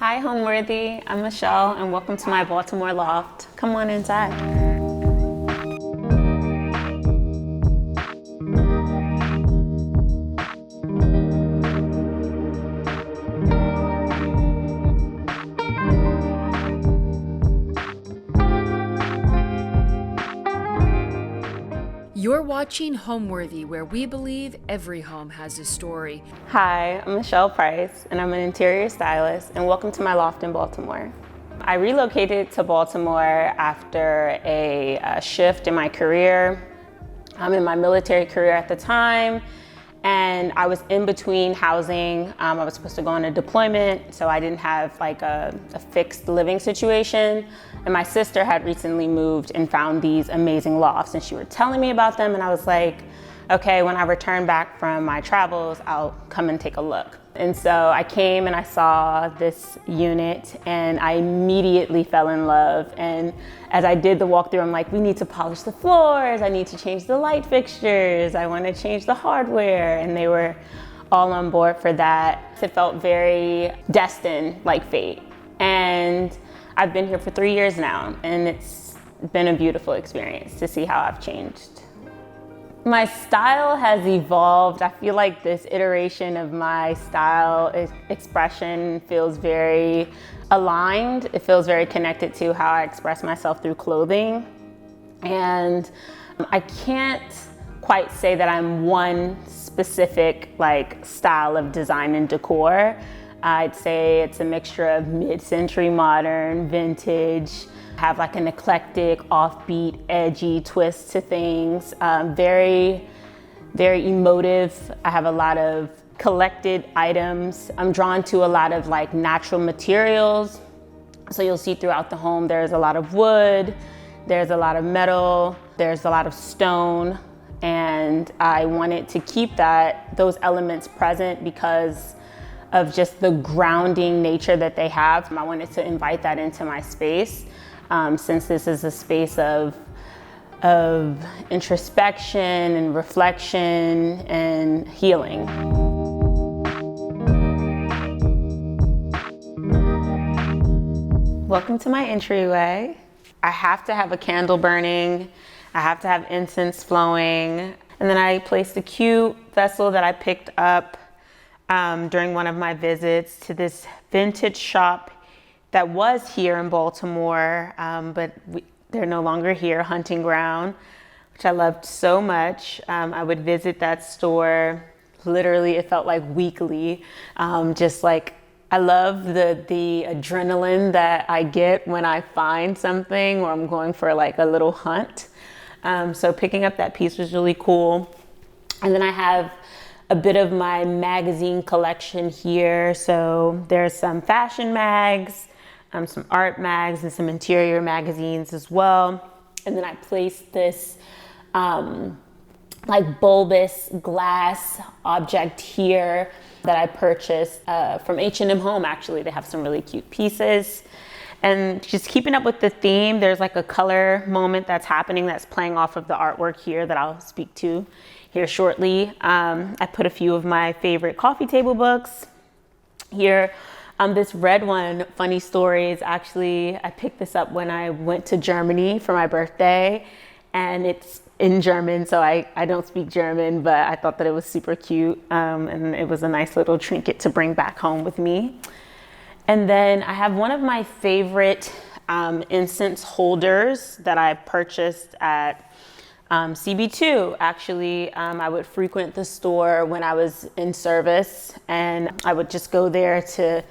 Hi, Homeworthy. I'm Michelle, and welcome to my Baltimore loft. Come on inside. You're watching Homeworthy, where we believe every home has a story. Hi, I'm Michele Price, and I'm an interior stylist, and welcome to my loft in Baltimore. I relocated to Baltimore after a shift in my career. I'm in my military career at the time, and I was in between housing. I was supposed to go on a deployment, so I didn't have like a fixed living situation. And my sister had recently moved and found these amazing lofts, and she was telling me about them, and I was like, okay, when I return back from my travels, I'll come and take a look. And so I came and I saw this unit, and I immediately fell in love. And as I did the walkthrough, I'm like, we need to polish the floors, I need to change the light fixtures, I want to change the hardware, and they were all on board for that. It felt very destined, like fate. And I've been here for 3 years now, and it's been a beautiful experience to see how I've changed. My style has evolved. I feel like this iteration of my style expression feels very aligned. It feels very connected to how I express myself through clothing. And I can't quite say that I'm one specific style of design and decor. I'd say it's a mixture of mid-century modern, vintage, have like an eclectic, offbeat, edgy twist to things. Very, very emotive. I have a lot of collected items. I'm drawn to a lot of like natural materials. So you'll see throughout the home, there's a lot of wood, there's a lot of metal, there's a lot of stone. And I wanted to keep those elements present because of just the grounding nature that they have. I wanted to invite that into my space. Since this is a space of introspection and reflection and healing. Welcome to my entryway. I have to have a candle burning. I have to have incense flowing. And then I placed a cute vessel that I picked up during one of my visits to this vintage shop that was here in Baltimore, but they're no longer here, Hunting Ground, which I loved so much. I would visit that store, literally it felt like weekly. Just like, I love the adrenaline that I get when I find something or I'm going for like a little hunt. So picking up that piece was really cool. And then I have a bit of my magazine collection here. So there's some fashion mags, some art mags, and some interior magazines as well. And then I placed this like bulbous glass object here that I purchased from H&M Home. Actually, they have some really cute pieces. And just keeping up with the theme, there's like a color moment that's happening that's playing off of the artwork here that I'll speak to here shortly. I put a few of my favorite coffee table books here. This red one, funny stories, actually, I picked this up when I went to Germany for my birthday, and it's in German, so I don't speak German, but I thought that it was super cute, and it was a nice little trinket to bring back home with me. And then I have one of my favorite incense holders that I purchased at CB2. Actually, I would frequent the store when I was in service, and I would just go there to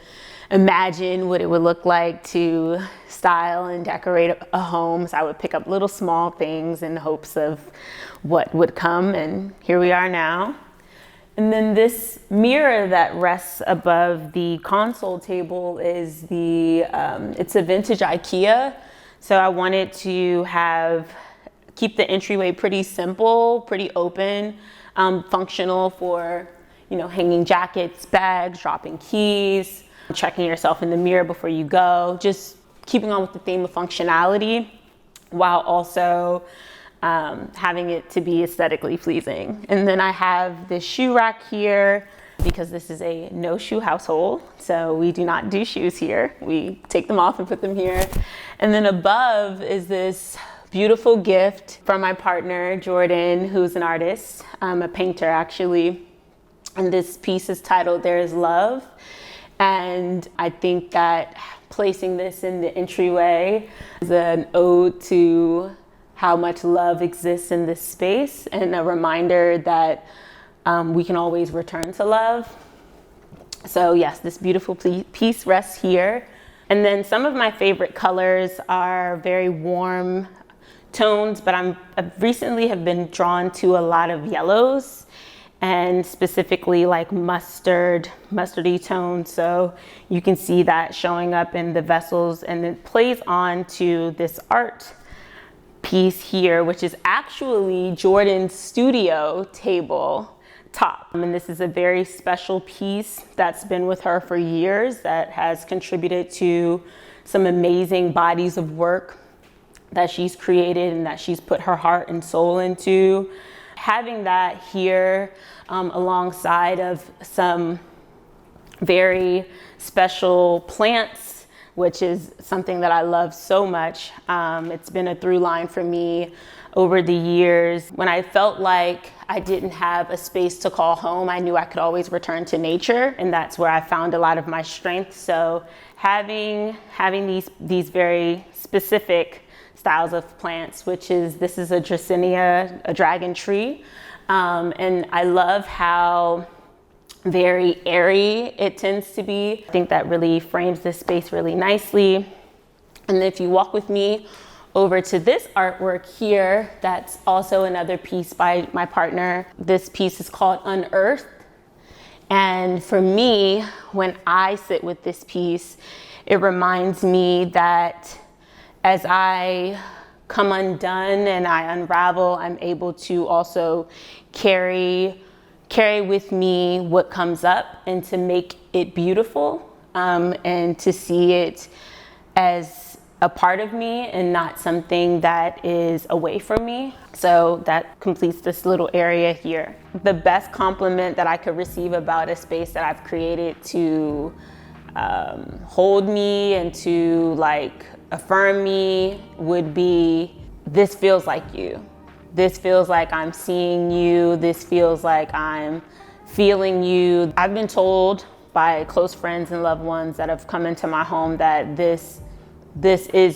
imagine what it would look like to style and decorate a home. So I would pick up little small things in hopes of what would come, and here we are now. And then this mirror that rests above the console table is it's a vintage IKEA. So I wanted to keep the entryway pretty simple, pretty open, functional for, hanging jackets, bags, dropping keys, checking yourself in the mirror before you go, just keeping on with the theme of functionality while also having it to be aesthetically pleasing. And then I have this shoe rack here because this is a no shoe household. So we do not do shoes here. We take them off and put them here. And then above is this beautiful gift from my partner, Jordan, who's an artist, a painter actually. And this piece is titled There Is Love. And I think that placing this in the entryway is an ode to how much love exists in this space, and a reminder that we can always return to love. So yes, this beautiful piece rests here. And then some of my favorite colors are very warm tones, but I recently have been drawn to a lot of yellows, and specifically like mustardy tones. So you can see that showing up in the vessels, and it plays on to this art piece here, which is actually Jordan's studio table top. And this is a very special piece that's been with her for years, that has contributed to some amazing bodies of work that she's created and that she's put her heart and soul into. Having that here alongside of some very special plants, which is something that I love so much. It's been a through line for me over the years. When I felt like I didn't have a space to call home, I knew I could always return to nature, and that's where I found a lot of my strength. So having these very specific styles of plants, this is a Dracaena, a dragon tree. And I love how very airy it tends to be. I think that really frames this space really nicely. And if you walk with me over to this artwork here, that's also another piece by my partner. This piece is called Unearthed. And for me, when I sit with this piece, it reminds me that as I come undone and I unravel, I'm able to also carry with me what comes up, and to make it beautiful, and to see it as a part of me and not something that is away from me. So that completes this little area here. The best compliment that I could receive about a space that I've created to hold me and to like affirm me would be, this feels like you. This feels like I'm seeing you. This feels like I'm feeling you. I've been told by close friends and loved ones that have come into my home that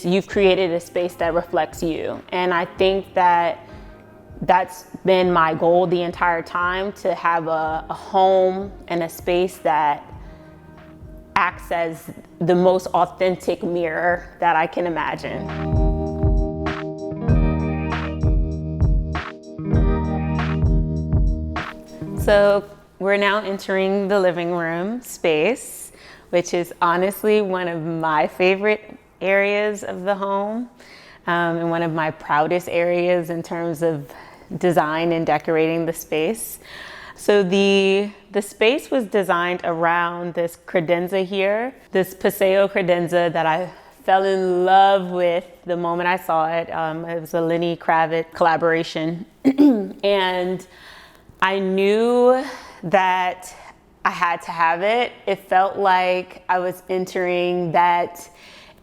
you've created a space that reflects you. And I think that that's been my goal the entire time, to have a home and a space that acts as the most authentic mirror that I can imagine. So we're now entering the living room space, which is honestly one of my favorite areas of the home, and one of my proudest areas in terms of design and decorating the space. So the space was designed around this credenza here, this Paseo credenza that I fell in love with the moment I saw it. It was a Lenny Kravitz collaboration. And I knew that I had to have it. It felt like I was entering that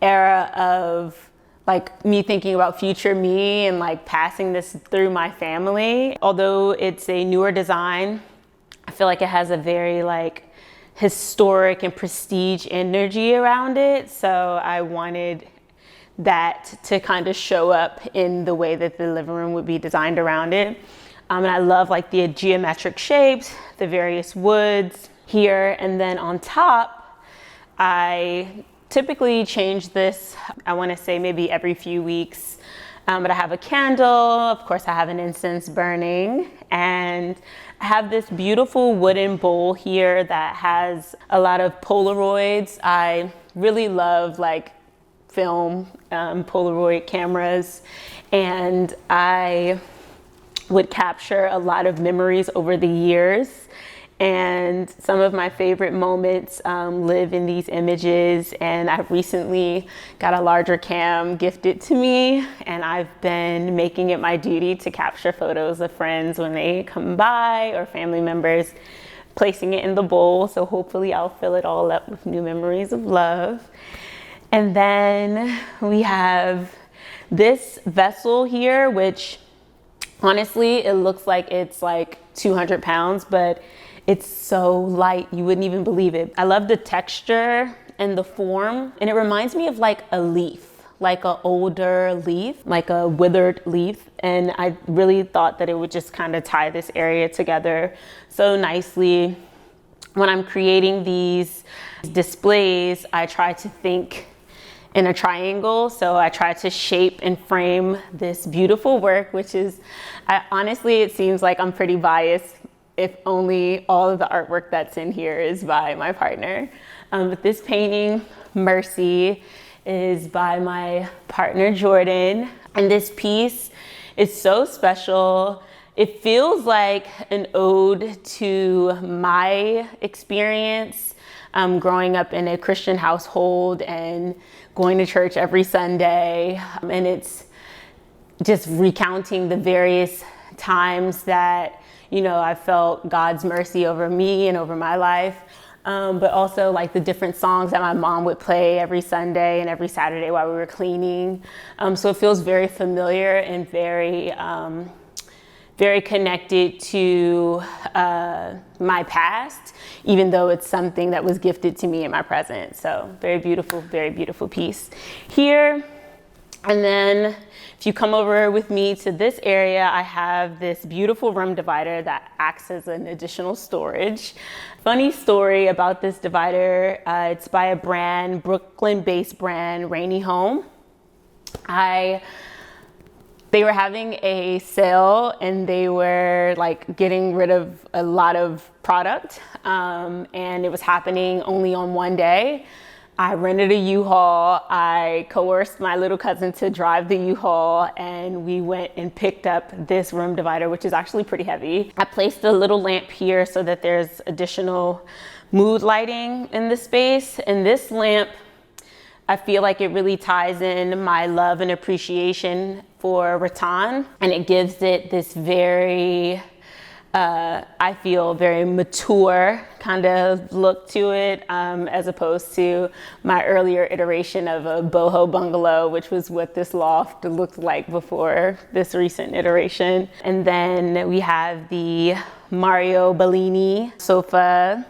era of like me thinking about future me and like passing this through my family. Although it's a newer design, I feel like it has a very like historic and prestige energy around it. So I wanted that to kind of show up in the way that the living room would be designed around it. And I love like the geometric shapes, the various woods here. And then on top, I typically change this, I want to say maybe every few weeks. But I have a candle, of course I have an incense burning, and I have this beautiful wooden bowl here that has a lot of Polaroids. I really love like film, Polaroid cameras, and I would capture a lot of memories over the years. And some of my favorite moments live in these images, and I recently got a larger cam gifted to me, and I've been making it my duty to capture photos of friends when they come by or family members placing it in the bowl. So hopefully I'll fill it all up with new memories of love. And then we have this vessel here, which honestly, it looks like it's like 200 pounds, but it's so light, you wouldn't even believe it. I love the texture and the form, and it reminds me of like a leaf, like an older leaf, like a withered leaf. And I really thought that it would just kind of tie this area together so nicely. When I'm creating these displays, I try to think in a triangle. So I try to shape and frame this beautiful work, which is, honestly, it seems like I'm pretty biased if only all of the artwork that's in here is by my partner. But this painting, Mercy, is by my partner, Jordan. And this piece is so special. It feels like an ode to my experience growing up in a Christian household and going to church every Sunday. And it's just recounting the various times that, you know, I felt God's mercy over me and over my life. But also like the different songs that my mom would play every Sunday and every Saturday while we were cleaning. So it feels very familiar and very, very connected to my past, even though it's something that was gifted to me in my present. So very beautiful piece here. And then if you come over with me to this area, I have this beautiful room divider that acts as an additional storage. Funny story about this divider, it's by a brand, Brooklyn-based brand, Rainy Home. They were having a sale and they were like getting rid of a lot of product, and it was happening only on one day. I rented a U-Haul. I coerced my little cousin to drive the U-Haul, and we went and picked up this room divider, which is actually pretty heavy. I placed a little lamp here so that there's additional mood lighting in the space. And this lamp, I feel like it really ties in my love and appreciation for rattan, and it gives it this very, I feel very mature kind of look to it, as opposed to my earlier iteration of a boho bungalow, which was what this loft looked like before this recent iteration. And then we have the Mario Bellini sofa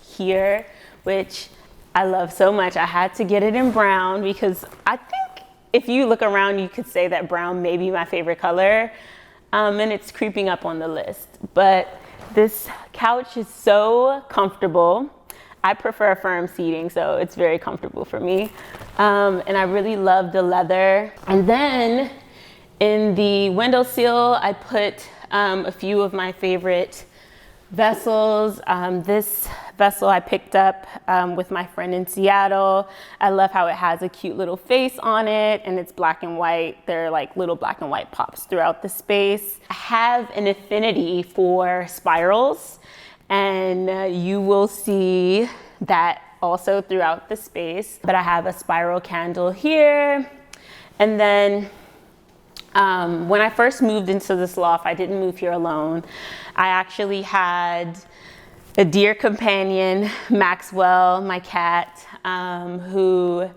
here, which I love so much. I had to get it in brown because I think if you look around, you could say that brown may be my favorite color. And it's creeping up on the list. But this couch is so comfortable. I prefer firm seating, so it's very comfortable for me. And I really love the leather. And then in the windowsill, I put a few of my favorite vessels. This vessel I picked up with my friend in Seattle. I love how it has a cute little face on it, and it's black and white. There are like little black and white pops throughout the space. I have an affinity for spirals, and you will see that also throughout the space. But I have a spiral candle here. And then when I first moved into this loft, I didn't move here alone. I actually had a dear companion, Maxwell, my cat, who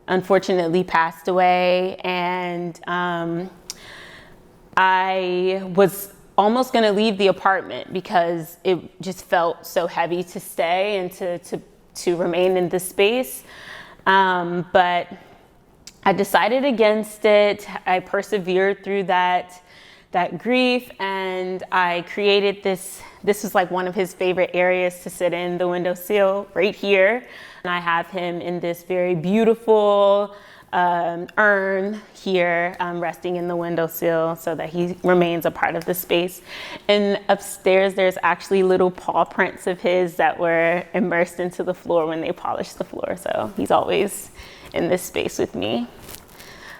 unfortunately passed away. And I was almost gonna leave the apartment because it just felt so heavy to stay and to remain in this space. But I decided against it. I persevered through that grief, and I created this. This was like one of his favorite areas to sit in, the windowsill right here. And I have him in this very beautiful urn here, resting in the windowsill so that he remains a part of the space. And upstairs, there's actually little paw prints of his that were immersed into the floor when they polished the floor. So he's always in this space with me.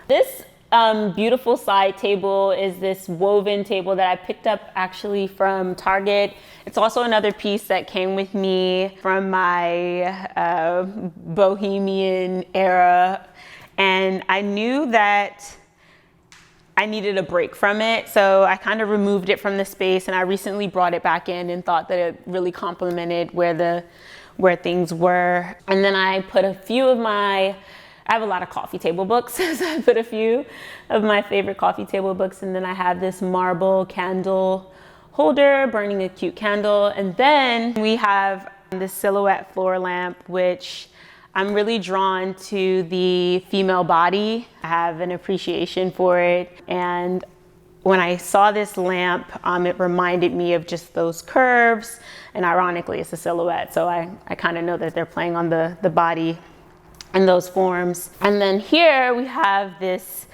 This beautiful side table is this woven table that I picked up actually from Target. It's also another piece that came with me from my bohemian era. And I knew that I needed a break from it. So I kind of removed it from the space, and I recently brought it back in and thought that it really complemented where things were. And then I put I have a lot of coffee table books, so I put a few of my favorite coffee table books, and then I have this marble candle holder burning a cute candle. And then we have this silhouette floor lamp, which I'm really drawn to the female body. I have an appreciation for it. And when I saw this lamp, it reminded me of just those curves. And ironically, it's a silhouette, so I kind of know that they're playing on the body and those forms. And then here we have this,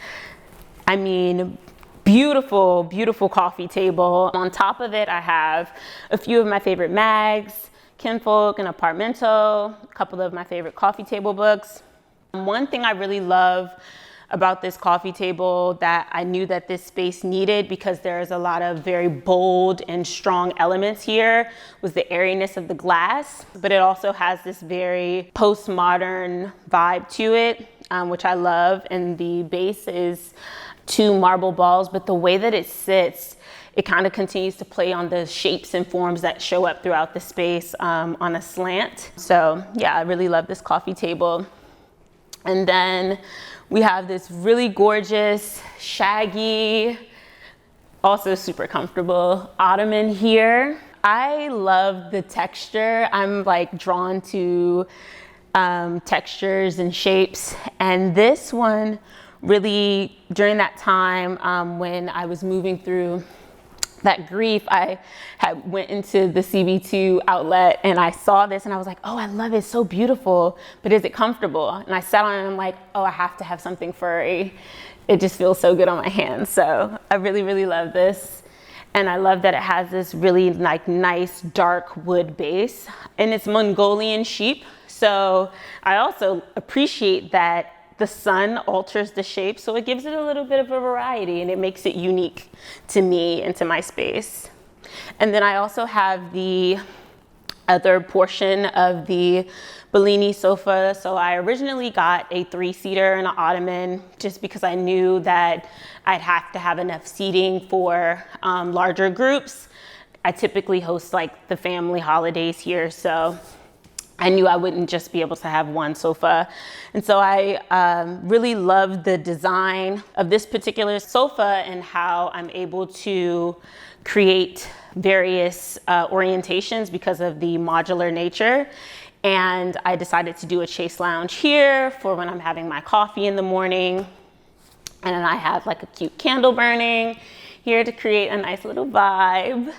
beautiful, beautiful coffee table. On top of it, I have a few of my favorite mags, Kinfolk and Apartmento, a couple of my favorite coffee table books. One thing I really love about this coffee table that I knew that this space needed, because there's a lot of very bold and strong elements here, was the airiness of the glass, but it also has this very postmodern vibe to it, which I love. And the base is 2 marble balls, but the way that it sits, it kind of continues to play on the shapes and forms that show up throughout the space on a slant. So yeah, I really love this coffee table. And then we have this really gorgeous, shaggy, also super comfortable ottoman here. I love the texture. I'm like drawn to textures and shapes. And this one really, during that time when I was moving through that grief, I went into the CB2 outlet and I saw this and I was like, oh, I love it, it's so beautiful, but is it comfortable? And I sat on it and I'm like, oh, I have to have something furry. It just feels so good on my hands. So I really, really love this. And I love that it has this really like nice dark wood base, and it's Mongolian sheep. So I also appreciate that the sun alters the shape, so it gives it a little bit of a variety and it makes it unique to me and to my space. And then I also have the other portion of the Bellini sofa. So I originally got a 3-seater and an ottoman just because I knew that I'd have to have enough seating for larger groups. I typically host like the family holidays here, so I knew I wouldn't just be able to have one sofa. And so I really love the design of this particular sofa and how I'm able to create various orientations because of the modular nature. And I decided to do a chase lounge here for when I'm having my coffee in the morning. And then I have like a cute candle burning here to create a nice little vibe.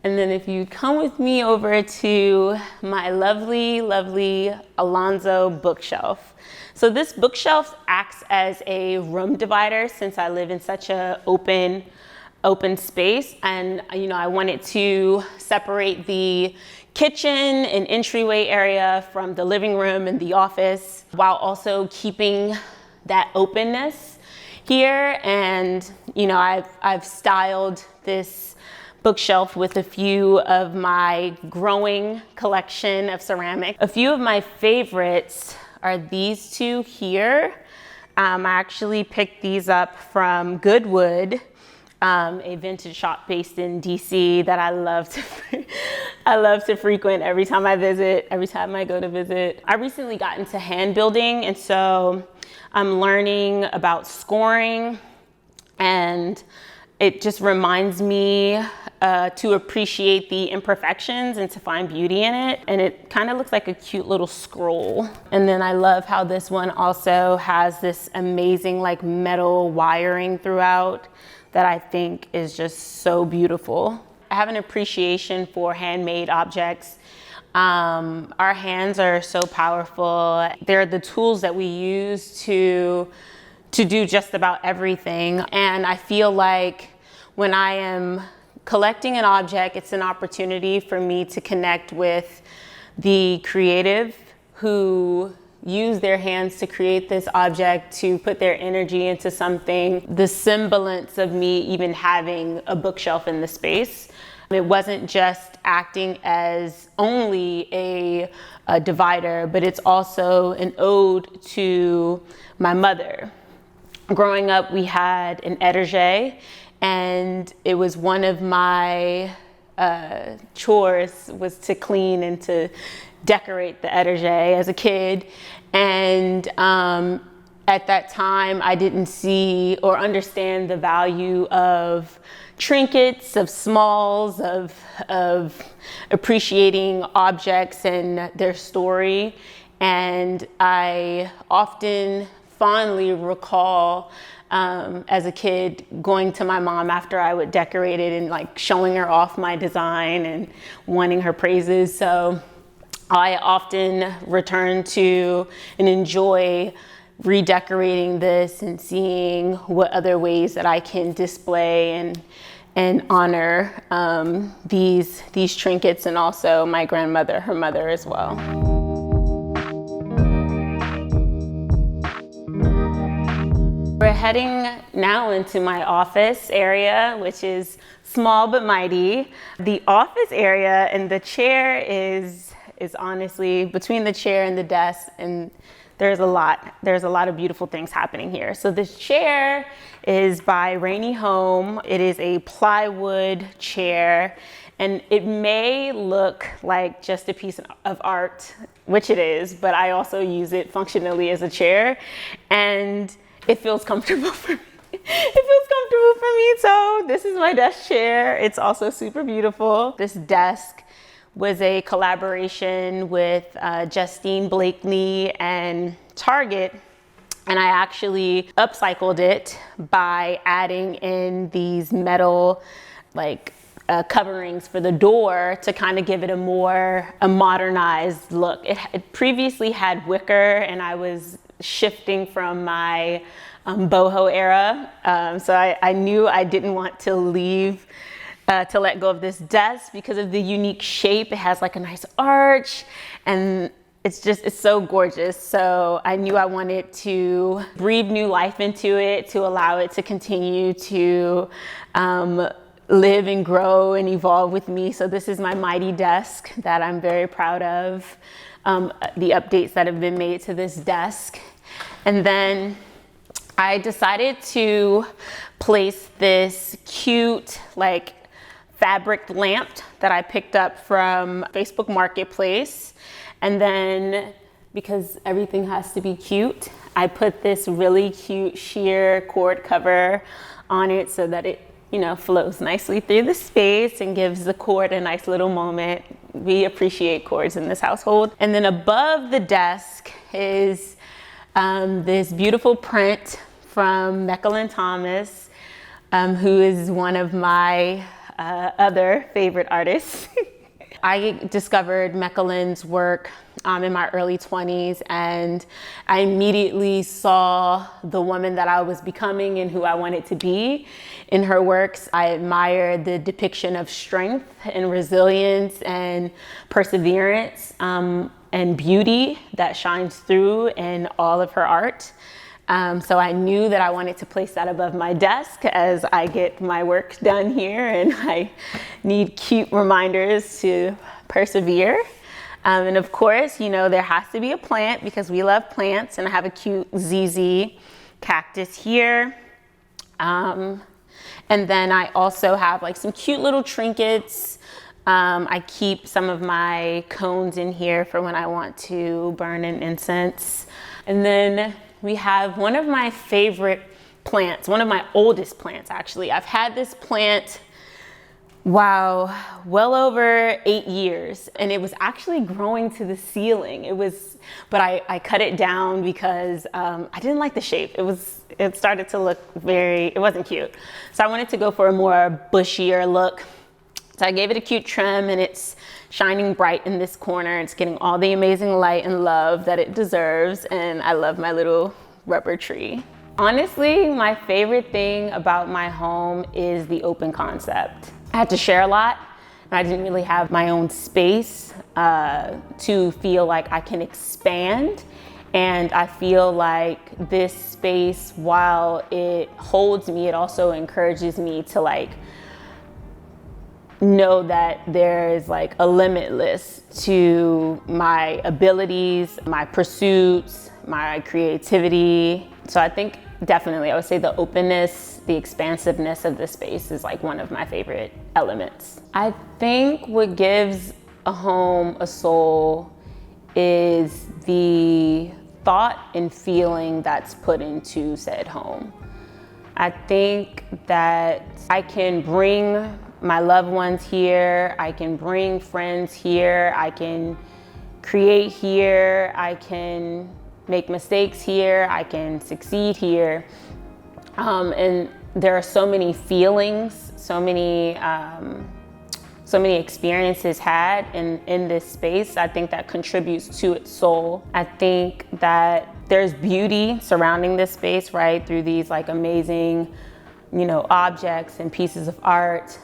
And then if you come with me over to my lovely, lovely Alonzo bookshelf. So this bookshelf acts as a room divider since I live in such a open space. And I wanted to separate the kitchen and entryway area from the living room and the office, while also keeping that openness here. And I've styled this bookshelf with a few of my growing collection of ceramic. A few of my favorites are these two here. I actually picked these up from Goodwood, a vintage shop based in DC that I love to frequent every time I go to visit. I recently got into hand building, and so I'm learning about scoring, and it just reminds me to appreciate the imperfections and to find beauty in it. And it kind of looks like a cute little scroll. And then I love how this one also has this amazing like metal wiring throughout that I think is just so beautiful. I have an appreciation for handmade objects. Our hands are so powerful. They're the tools that we use to do just about everything. And I feel like when I am collecting an object, it's an opportunity for me to connect with the creative who use their hands to create this object, to put their energy into something. The semblance of me even having a bookshelf in the space. It wasn't just acting as only a divider, but it's also an ode to my mother. growing up, we had an etagere, and it was one of my chores was to clean and to decorate the etagere as a kid. And at that time, I didn't see or understand the value of trinkets, of smalls, of appreciating objects and their story. And I often fondly recall as a kid going to my mom after I would decorate it and like showing her off my design and wanting her praises. So I often return to and enjoy redecorating this and seeing what other ways that I can display and honor these trinkets, and also my grandmother, her mother as well. We're heading now into my office area, which is small but mighty. The office area and the chair is honestly between the chair and the desk, and there's a lot of beautiful things happening here. So this chair is by Rainy Home. It is a plywood chair, and it may look like just a piece of art, which it is, but I also use it functionally as a chair, and it feels comfortable for me. So this is my desk chair. It's also super beautiful. This desk was a collaboration with Justine Blakely and Target, and I actually upcycled it by adding in these metal coverings for the door to kind of give it a modernized look. It previously had wicker, and I was shifting from my boho era, so I knew I didn't want to let go of this desk because of the unique shape. It has like a nice arch, and it's so gorgeous. So I knew I wanted to breathe new life into it to allow it to continue to live and grow and evolve with me. So this is my mighty desk that I'm very proud of, the updates that have been made to this desk. And then I decided to place this cute fabric lamp that I picked up from Facebook Marketplace. And then, because everything has to be cute, I put this really cute sheer cord cover on it so that it, flows nicely through the space and gives the cord a nice little moment. We appreciate cords in this household. And then above the desk is this beautiful print from Meckelin Thomas, who is one of my other favorite artists. I discovered Meckelin's work in my early 20s, and I immediately saw the woman that I was becoming and who I wanted to be in her works. I admired the depiction of strength and resilience and perseverance and beauty that shines through in all of her art. So I knew that I wanted to place that above my desk as I get my work done here and I need cute reminders to persevere. And of course, there has to be a plant because we love plants, and I have a cute ZZ cactus here. And then I also have some cute little trinkets. I keep some of my cones in here for when I want to burn an incense. And then we have one of my favorite plants, one of my oldest plants actually. I've had this plant, well over 8 years, and it was actually growing to the ceiling. But I cut it down because I didn't like the shape. It started to look it wasn't cute. So I wanted to go for a more bushier look. So I gave it a cute trim, and it's shining bright in this corner. It's getting all the amazing light and love that it deserves, and I love my little rubber tree. Honestly, my favorite thing about my home is the open concept. I had to share a lot, and I didn't really have my own space to feel like I can expand. And I feel like this space, while it holds me, it also encourages me to know that there is a limitless to my abilities, my pursuits, my creativity. So I think definitely I would say the openness, the expansiveness of the space is like one of my favorite elements. I think what gives a home a soul is the thought and feeling that's put into said home. I think that I can bring my loved ones here, I can bring friends here, I can create here, I can make mistakes here, I can succeed here. And there are so many feelings, so many experiences had in this space. I think that contributes to its soul. I think that there's beauty surrounding this space, right? Through these like amazing, objects and pieces of art.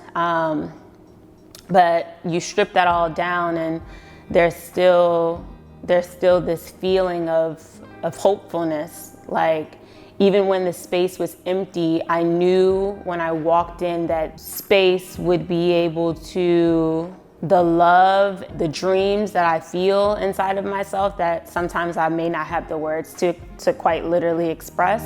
But you strip that all down and there's still this feeling of hopefulness. Like, even when the space was empty, I knew when I walked in that space would be able to, the love, the dreams that I feel inside of myself that sometimes I may not have the words to quite literally express.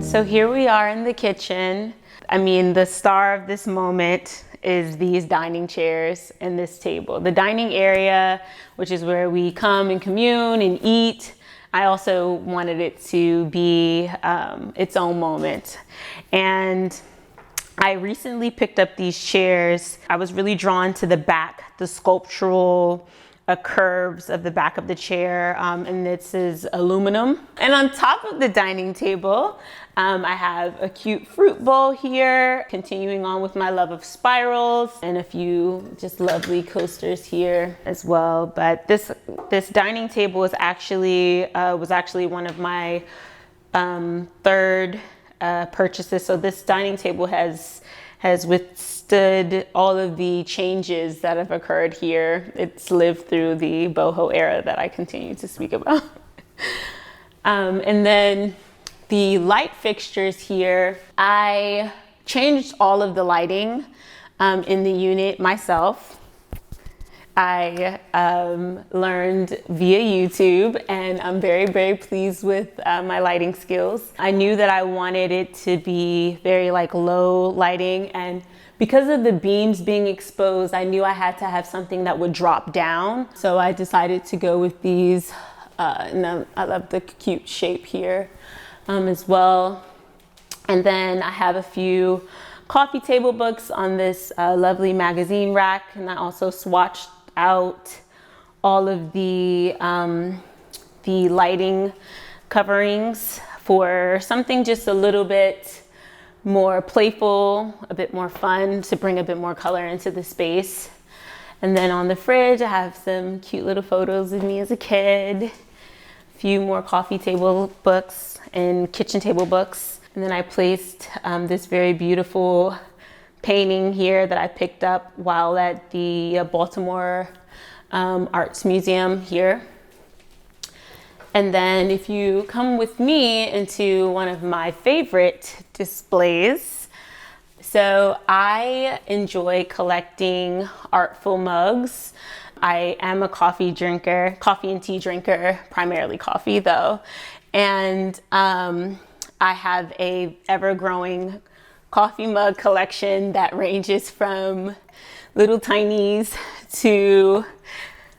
So here we are in the kitchen. I mean, the star of this moment is these dining chairs and this table. The dining area, which is where we come and commune and eat, I also wanted it to be its own moment. And I recently picked up these chairs. I was really drawn to the back, the sculptural curves of the back of the chair, and this is aluminum. And on top of the dining table, I have a cute fruit bowl here, continuing on with my love of spirals, and a few just lovely coasters here as well. But this dining table is actually one of my third purchases. So this dining table has withstood all of the changes that have occurred here. It's lived through the boho era that I continue to speak about. And then the light fixtures here, I changed all of the lighting in the unit myself. I learned via YouTube, and I'm very, very pleased with my lighting skills. I knew that I wanted it to be very like low lighting, and because of the beams being exposed, I knew I had to have something that would drop down. So I decided to go with these, and I love the cute shape here as well. And then I have a few coffee table books on this lovely magazine rack, and I also swatched out all of the lighting coverings for something just a little bit more playful, a bit more fun, to bring a bit more color into the space. And then on the fridge, I have some cute little photos of me as a kid, a few more coffee table books and kitchen table books. And then I placed this very beautiful painting here that I picked up while at the Baltimore Arts Museum here. And then if you come with me into one of my favorite displays, so I enjoy collecting artful mugs. I am a coffee and tea drinker, primarily coffee though. And I have a ever-growing coffee mug collection that ranges from little tinies to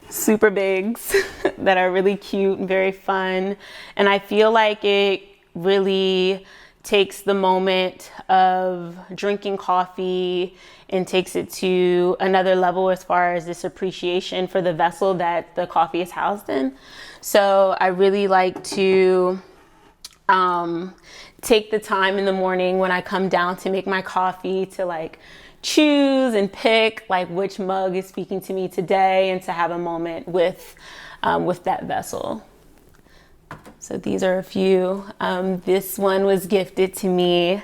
super bigs that are really cute and very fun. And I feel like it really takes the moment of drinking coffee and takes it to another level as far as this appreciation for the vessel that the coffee is housed in. So I really like to take the time in the morning when I come down to make my coffee to like choose and pick like which mug is speaking to me today, and to have a moment with that vessel. So these are a few. This one was gifted to me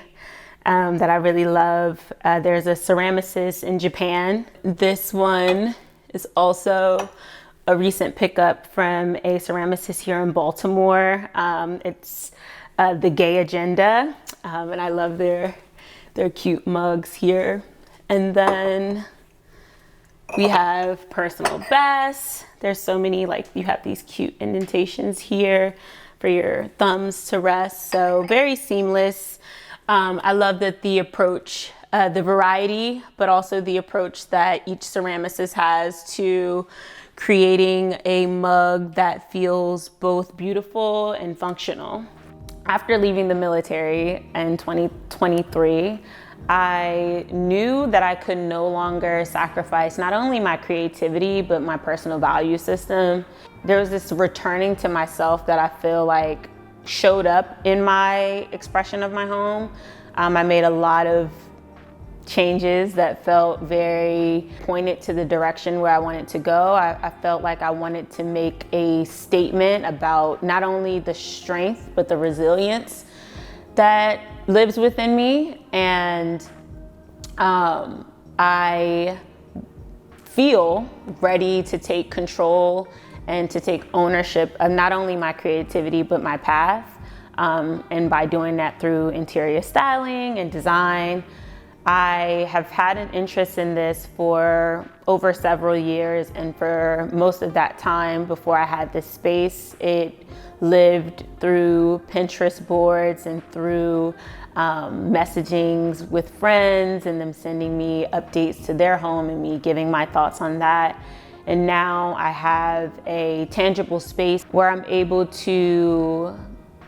that I really love. There's a ceramicist in Japan. This one is also a recent pickup from a ceramicist here in Baltimore. It's the Gay Agenda, and I love their cute mugs here. And then We have personal bests. There's so many, like you have these cute indentations here for your thumbs to rest. So very seamless. I love that the approach, the variety, but also the approach that each ceramicist has to creating a mug that feels both beautiful and functional. After leaving the military in 2023, I knew that I could no longer sacrifice not only my creativity, but my personal value system. There was this returning to myself that I feel like showed up in my expression of my home. I made a lot of changes that felt very pointed to the direction where I wanted to go. I felt like I wanted to make a statement about not only the strength, but the resilience that lives within me. And I feel ready to take control and to take ownership of not only my creativity, but my path. And by doing that through interior styling and design, I have had an interest in this for over several years, and for most of that time before I had this space, it lived through Pinterest boards and through messagings with friends and them sending me updates to their home and me giving my thoughts on that. And now I have a tangible space where I'm able to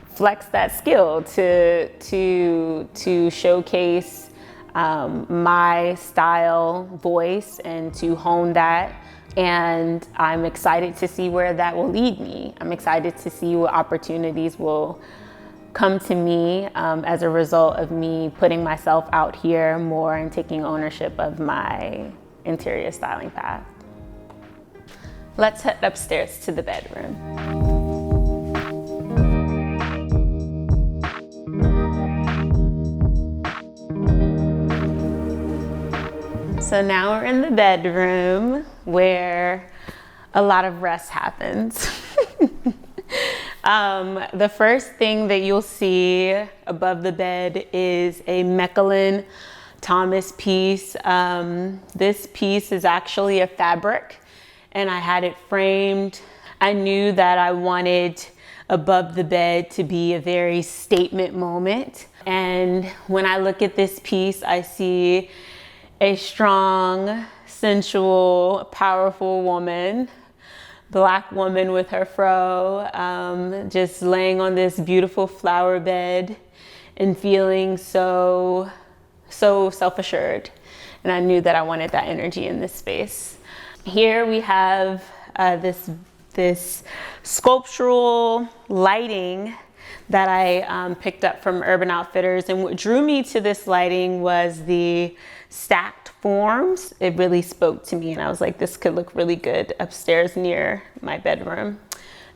flex that skill to showcase my style voice and to hone that. And I'm excited to see where that will lead me. I'm excited to see what opportunities will come to me as a result of me putting myself out here more and taking ownership of my interior styling path. Let's head upstairs to the bedroom. So now we're in the bedroom where a lot of rest happens. The first thing that you'll see above the bed is a Mechlin Thomas piece. This piece is actually a fabric, and I had it framed. I knew that I wanted above the bed to be a very statement moment. And when I look at this piece, I see a strong, sensual, powerful woman, Black woman with her fro, just laying on this beautiful flower bed and feeling so self-assured. And I knew that I wanted that energy in this space. Here we have this sculptural lighting that I picked up from Urban Outfitters. And what drew me to this lighting was the stacked forms. It really spoke to me, and I was like, this could look really good upstairs near my bedroom.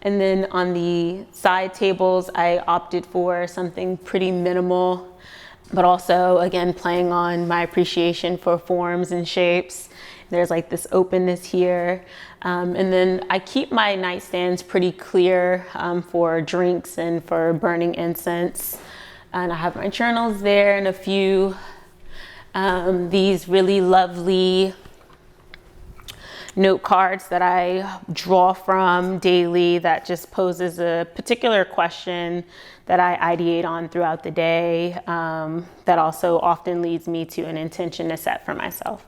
And then on the side tables, I opted for something pretty minimal, but also, again, playing on my appreciation for forms and shapes. There's like this openness here. And then I keep my nightstands pretty clear for drinks and for burning incense. And I have my journals there and a few these really lovely note cards that I draw from daily that just poses a particular question that I ideate on throughout the day, that also often leads me to an intention to set for myself.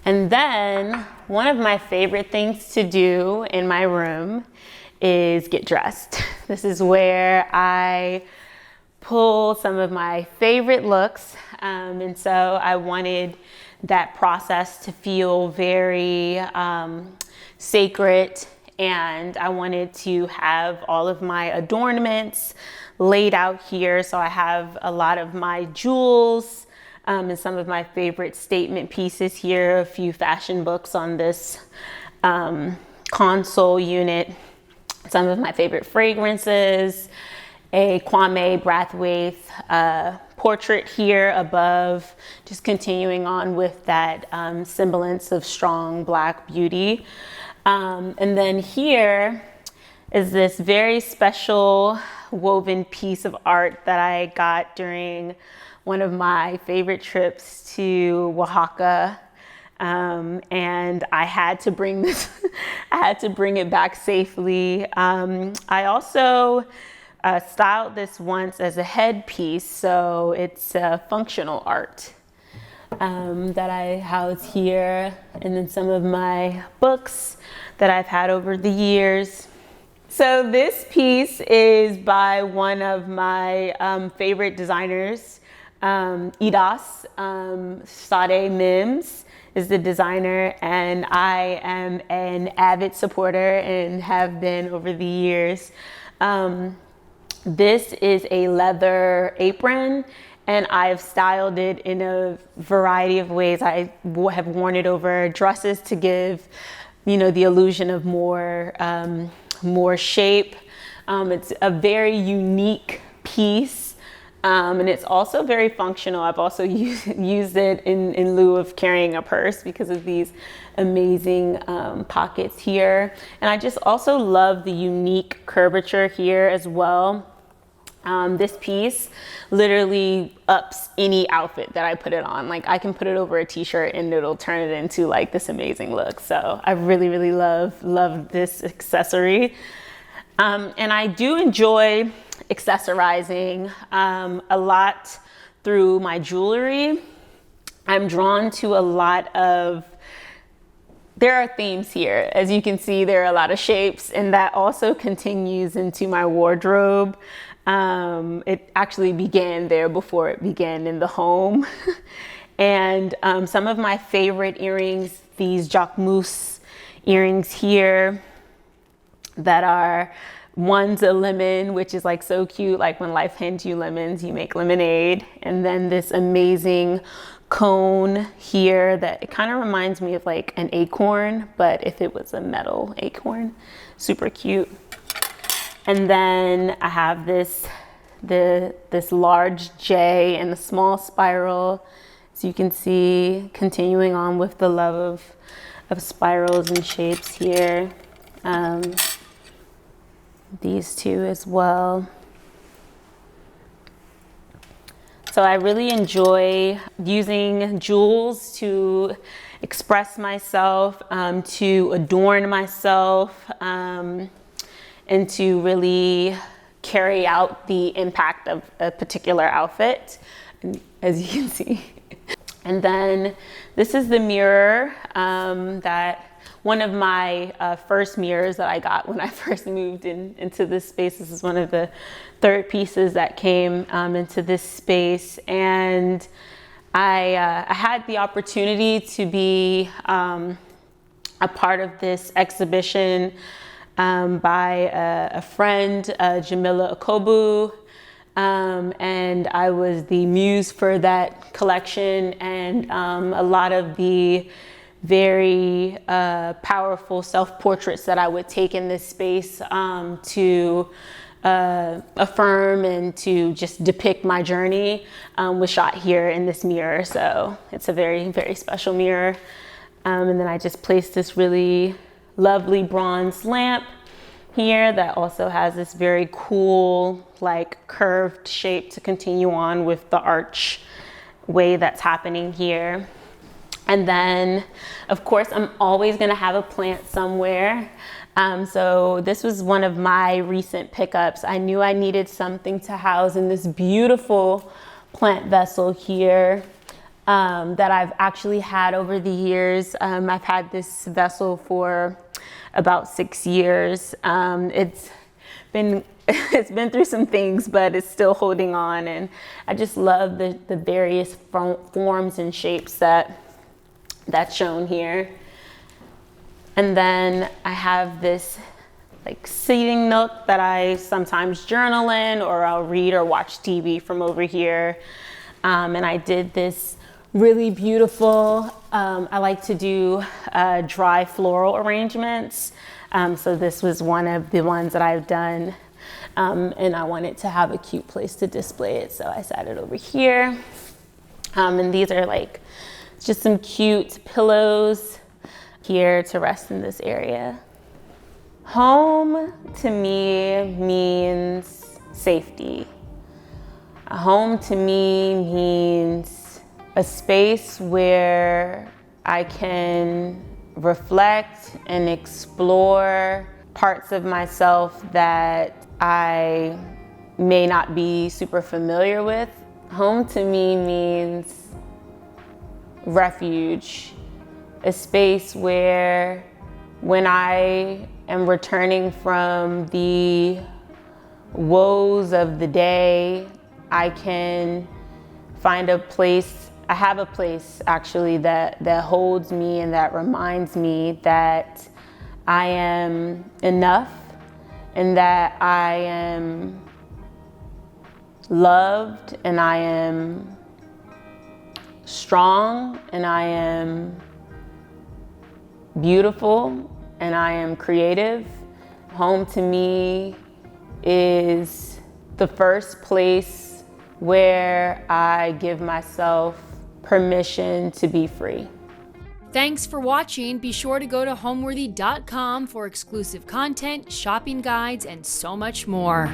And then one of my favorite things to do in my room is get dressed. This is where I pull some of my favorite looks. And so I wanted that process to feel very sacred. And I wanted to have all of my adornments laid out here. So I have a lot of my jewels, and some of my favorite statement pieces here, a few fashion books on this console unit, some of my favorite fragrances, a Kwame Brathwaite portrait here above, just continuing on with that semblance of strong Black beauty. And then here is this very special woven piece of art that I got during one of my favorite trips to Oaxaca. And I had to bring this, I had to bring it back safely. I also styled this once as a headpiece, so it's functional art that I house here, and then some of my books that I've had over the years. So this piece is by one of my favorite designers, Idas. Sade Mims is the designer, and I am an avid supporter and have been over the years. This is a leather apron, and I've styled it in a variety of ways. I have worn it over dresses to give, you know, the illusion of more shape. It's a very unique piece, and it's also very functional. I've also used it in lieu of carrying a purse because of these amazing pockets here. And I just also love the unique curvature here as well. This piece literally ups any outfit that I put it on. Like, I can put it over a t-shirt and it'll turn it into like this amazing look. So I really, really love this accessory. And I do enjoy accessorizing a lot through my jewelry. I'm drawn to a lot of, there are themes here. As you can see, there are a lot of shapes, and that also continues into my wardrobe. It actually began there before it began in the home. And some of my favorite earrings, these Jacquemus earrings here that are, one's a lemon, which is like so cute. Like, when life hands you lemons, you make lemonade. And then this amazing cone here that it kind of reminds me of like an acorn, but if it was a metal acorn. Super cute. And then I have this large J and a small spiral. So you can see, continuing on with the love of spirals and shapes here. These two as well. So I really enjoy using jewels to express myself, to adorn myself, and to really carry out the impact of a particular outfit, as you can see. And then this is the mirror that one of my first mirrors that I got when I first moved into this space. This is one of the third pieces that came into this space. And I had the opportunity to be a part of this exhibition by a friend, Jamila Okobu, and I was the muse for that collection, and a lot of the very powerful self-portraits that I would take in this space to affirm and to just depict my journey was shot here in this mirror. So it's a very, very special mirror. And then I just placed this really lovely bronze lamp here that also has this very cool, like, curved shape to continue on with the arch way that's happening here. And then, of course, I'm always gonna have a plant somewhere. So this was one of my recent pickups. I knew I needed something to house in this beautiful plant vessel here that I've actually had over the years. I've had this vessel for about 6 years. It's been through some things, but it's still holding on. And I just love the various forms and shapes that's shown here. And then I have this like seating nook that I sometimes journal in, or I'll read or watch TV from over here. And I did this really beautiful, I like to do dry floral arrangements. So this was one of the ones that I've done. And I wanted to have a cute place to display it, so I sat it over here. And these are like just some cute pillows here to rest in this area. Home to me means safety. Home to me means a space where I can reflect and explore parts of myself that I may not be super familiar with. Home to me means refuge, a space where when I am returning from the woes of the day, I can find a place. I have a place actually that holds me and that reminds me that I am enough and that I am loved and I am strong and I am beautiful and I am creative. Home to me is the first place where I give myself permission to be free. Thanks for watching. Be sure to go to homeworthy.com for exclusive content, shopping guides, and so much more.